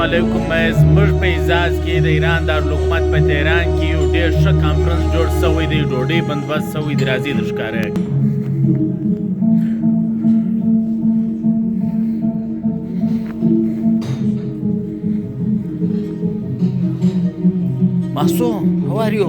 علیکم. زموږ په اعزاز کې د ایران دارالحکومت په تهران کې یو ډېر ښه کانفرنس جوړ شوی دی، ډوډۍ بندوبست شوی دی. راځئ در ښکاره Maso, how are you?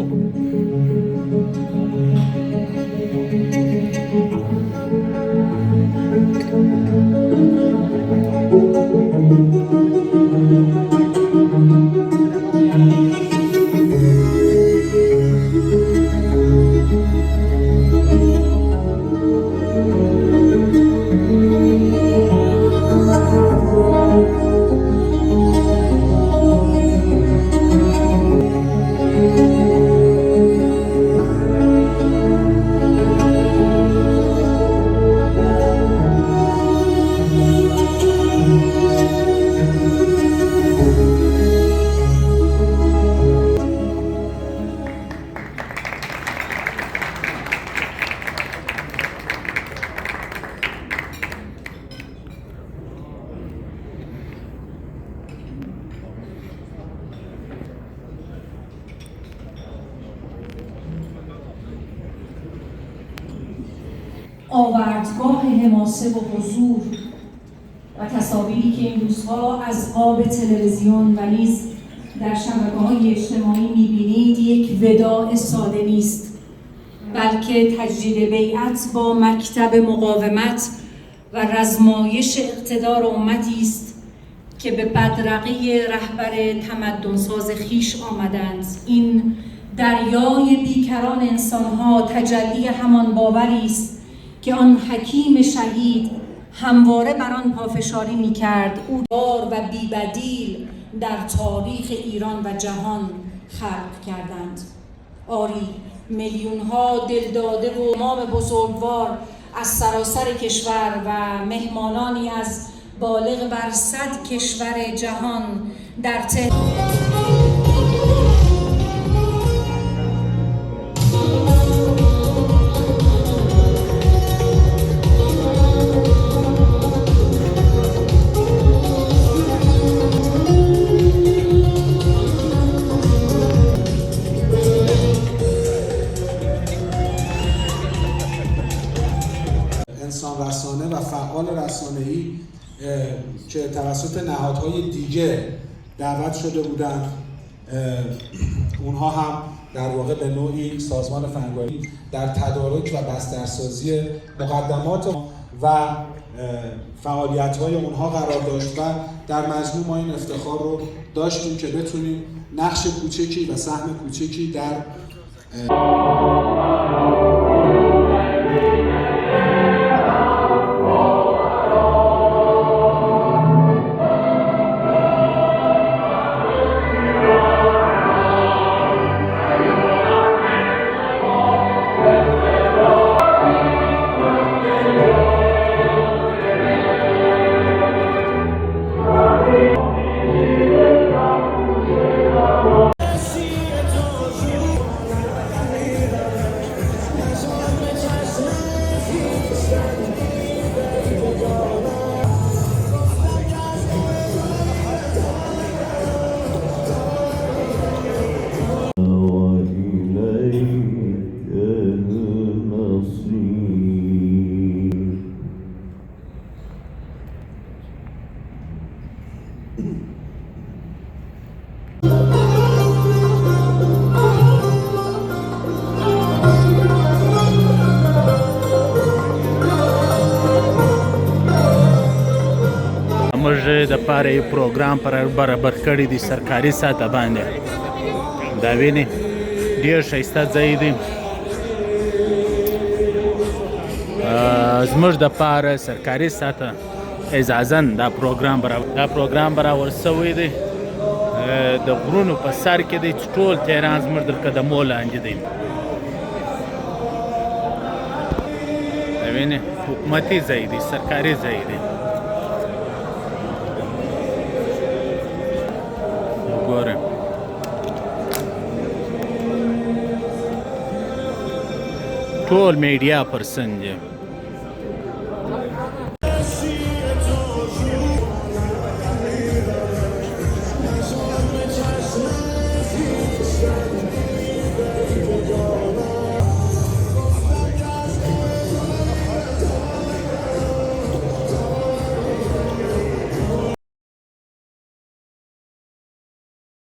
آوردگاه حماسه و حضور و تصاویری که این روزها از قاب تلویزیون و نیز در شبکه‌های اجتماعی می‌بینید یک وداع ساده نیست، بلکه تجدید بیعت با مکتب مقاومت و رزمایش اقتدار امتی است که به بدرقه رهبر تمدنساز خویش آمدند. این دریای بیکران انسان‌ها تجلی همان باوری است که آن حکیم شهید همواره بر آن پافشاری می‌کرد. او دار و بی‌بدیل در تاریخ ایران و جهان خلق کردند. آری میلیون‌ها دلداده و امام بزرگوار از سراسر کشور و مهمانانی از بالغ بر 100 کشور جهان در انسان رسانه و فعال رسانه‌ای که توسط نهادهای دیگه دعوت شده بودند، اونها هم در واقع به نوعی سازمان فناوری در تدارک و بسترسازی مقدمات و فعالیت‌های اونها قرار داشت و در مجموع ما این افتخار رو داشتیم که بتونیم نقش کوچکی و سهم کوچکی در موږ د پاره یو پروګرام برابر کړی دی سرکاري ساحه باندې. دا ویني ډېر ښایسته ځای دی. زموږ د پاره سرکاري ساحه اجازه دا پروګرام برابر شوی دی. د غرونو په سر کې دی چې ټول تهران زموږ د قدمو لاندې دی. دا ویني حکومتي ځای دی، سرکاري ځای دی. ټول میډیا پرسن دي.